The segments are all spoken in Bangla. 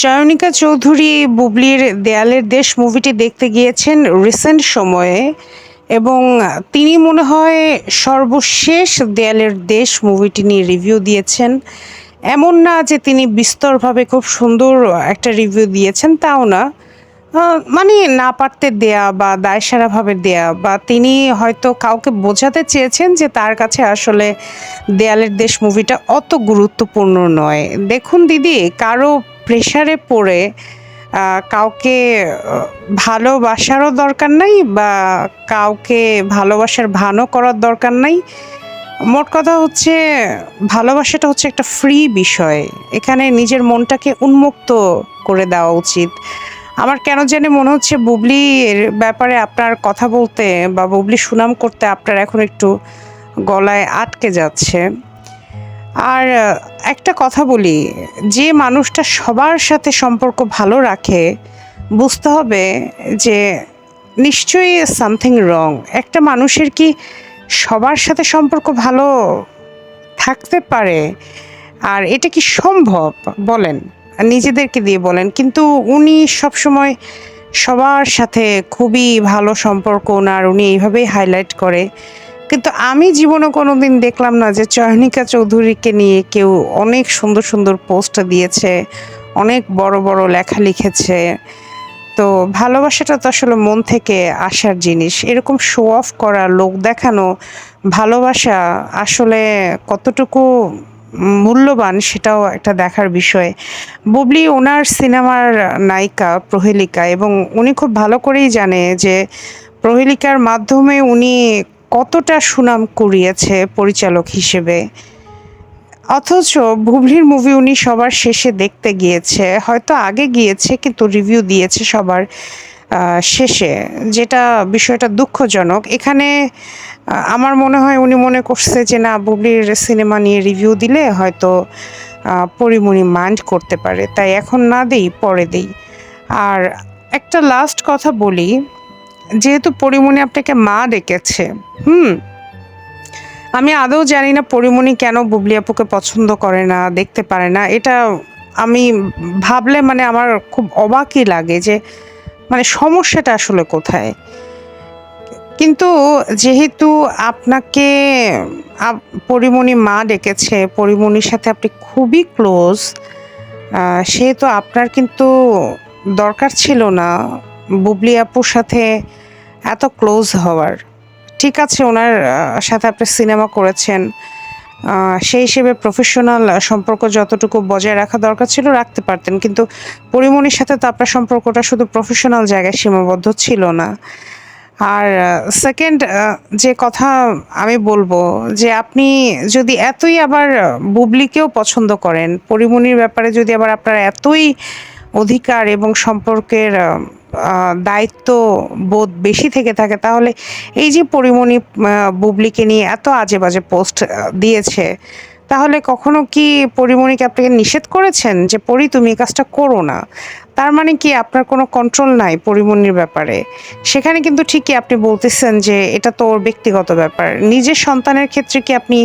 চয়নিকা চৌধুরী বুবলির 'দেয়ালের দেশ' মুভিটি দেখতে গিয়েছেন রিসেন্ট সময়ে এবং তিনি মনে হয় সর্বশেষ 'দেয়ালের দেশ' মুভিটি নিয়ে রিভিউ দিয়েছেন। এমন না যে তিনি বিস্তরভাবে খুব সুন্দর একটা রিভিউ দিয়েছেন, তাও না। মানে না পারতে দেয়া বা দায়সারাভাবে দেয়া বা তিনি হয়তো কাউকে বোঝাতে চেয়েছেন যে তার কাছে আসলে 'দেয়ালের দেশ' মুভিটা অত গুরুত্বপূর্ণ নয়। দেখুন দিদি, কারো প্রেশারে পড়ে কাউকে ভালোবাসারও দরকার নাই বা কাউকে ভালোবাসার ভানও করার দরকার নাই। মোট কথা হচ্ছে ভালোবাসাটা হচ্ছে একটা ফ্রি বিষয়। এখানে নিজের মনটাকে উন্মুক্ত করে দেওয়া উচিত। আমার কেন জানি মনে হচ্ছে বুবলির ব্যাপারে আপনার কথা বলতে বা বুবলির সুনাম করতে আপনার এখন একটু গলায় আটকে যাচ্ছে। আর একটা কথা বলি, যে মানুষটা সবার সাথে সম্পর্ক ভালো রাখে, বুঝতে হবে যে নিশ্চয়ই সামথিং রং। একটা মানুষের কি সবার সাথে সম্পর্ক ভালো থাকতে পারে? আর এটা কি সম্ভব বলেন? নিজেদেরকে দিয়ে বলেন। কিন্তু উনি সবসময় সবার সাথে খুবই ভালো সম্পর্ক উনার, উনি এইভাবেই হাইলাইট করে। কিন্তু আমি জীবনে কোনোদিন দেখলাম না যে চয়নিকা চৌধুরীকে নিয়ে কেউ অনেক সুন্দর, সুন্দর পোস্ট দিয়েছে, অনেক বড়, বড় লেখা লিখেছে। তো ভালোবাসাটা তো আসলে মন থেকে আসার জিনিস। এরকম শো অফ করা, লোক দেখানো ভালোবাসা আসলে কতটুকু মূল্যবান সেটাও একটা দেখার বিষয়। বুবলি ওনার সিনেমার নায়িকা প্রহেলিকা এবং উনি খুব ভালো করেই জানে যে প্রহেলিকার মাধ্যমে উনি কতটা সুনাম কুড়িয়েছে পরিচালক হিসেবে। অথচ বুবলির মুভি উনি সবার শেষে দেখতে গিয়েছে। হয়তো আগে গিয়েছে কিন্তু রিভিউ দিয়েছে সবার শেষে। যেটা বিষয়টা দুঃখজনক। এখানে আমার মনে হয় উনি মনে করছে যে না, বুবলির সিনেমা নিয়ে রিভিউ দিলে হয়তো পরীমনি মাইন্ড করতে পারে। তাই এখন না দেই, পরে দেই। আর একটা লাস্ট কথা বলি, যেহেতু পরীমনি আপনাকে মা ডেকেছে, আমি আদৌ জানি না পরীমনি কেন বুবলি আপুকে পছন্দ করে না, দেখতে পারে না। এটা আমি ভাবলে মানে আমার খুব অবাকই লাগে যে মানে সমস্যাটা আসলে কোথায়? কিন্তু যেহেতু আপনাকে পরীমনি মা ডেকেছে, পরীমনির সাথে আপনি খুবই ক্লোজ, সেহেতু আপনার কিন্তু দরকার ছিল না বুবলি আপুর সাথে এত ক্লোজ হওয়ার। ঠিক আছে, ওনার সাথে আপনি সিনেমা করেছেন। সেই হিসেবে প্রফেশনাল সম্পর্ক যতটুকু বজায় রাখা দরকার ছিল রাখতে পারতেন। কিন্তু পরীমনির সাথে তো আপনার সম্পর্কটা শুধু প্রফেশনাল জায়গায় সীমাবদ্ধ ছিল না। আর সেকেন্ড যে কথা আমি বলবো যে আপনি যদি এতই আবার বুবলিকেও পছন্দ করেন, পরীমনির ব্যাপারে যদি আবার আপনার এতই অধিকার এবং সম্পর্কের দায়িত্ববোধ বেশি থেকে থাকে, তাহলে এই যে পরীমনি বুবলিকে নিয়ে এত আজে-বাজে পোস্ট দিয়েছে, তাহলে কখনো কি পরীমনিকে আপনাকে নিষেধ করেছেন যে, "পরি তুমি এই কাজটা করো না"? তার মানে কি আপনার কোনো কন্ট্রোল নাই পরীমনির ব্যাপারে? সেখানে কিন্তু ঠিকই আপনি বলতেছেন যে, এটা তো ওর ব্যক্তিগত ব্যাপার। নিজের সন্তানের ক্ষেত্রে কি আপনি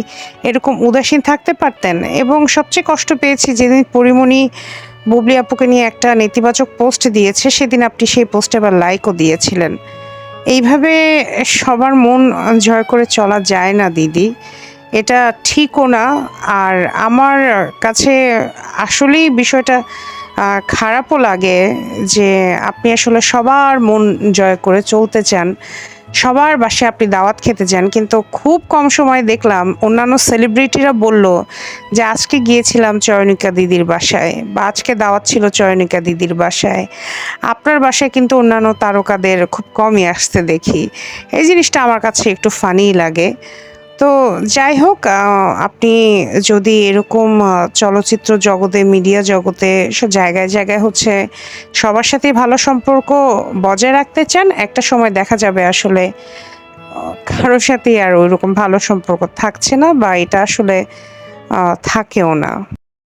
এরকম উদাসীন থাকতে পারতেন? এবং সবচেয়ে কষ্ট পেয়েছি যেদিন পরীমনি বুবলি আপুকে নিয়ে একটা নেতিবাচক পোস্ট দিয়েছে, সেদিন আপনি সেই পোস্টে আবার লাইকও দিয়েছিলেন। এইভাবে সবার মন জয় করে চলা যায় না দিদি। এটা ঠিকও না। আর আমার কাছে আসলেই বিষয়টা খারাপও লাগে যে আপনি আসলে সবার মন জয় করে চলতে চান। সবার বাসায় আপনি দাওয়াত খেতে যান। কিন্তু খুব কম সময়ে দেখলাম অন্যান্য সেলিব্রিটিরা বলল যে, "আজকে গিয়েছিলাম চয়নিকা দিদির বাসায়" বা "আজকে দাওয়াত ছিল চয়নিকা দিদির বাসায়।" আপনার বাসায় কিন্তু অন্যান্য তারকাদের খুব কমই আসতে দেখি। এই জিনিসটা আমার কাছে একটু ফানিই লাগে। তো যাই হোক, আপনি যদি এরকম চলচ্চিত্র জগতে, মিডিয়া জগতে জায়গায়, জায়গায় হচ্ছে সবার সাথেই ভালো সম্পর্ক বজায় রাখতে চান, একটা সময় দেখা যাবে আসলে কারো সাথেই আর ওইরকম ভালো সম্পর্ক থাকছে না বা এটা আসলে থাকেও না।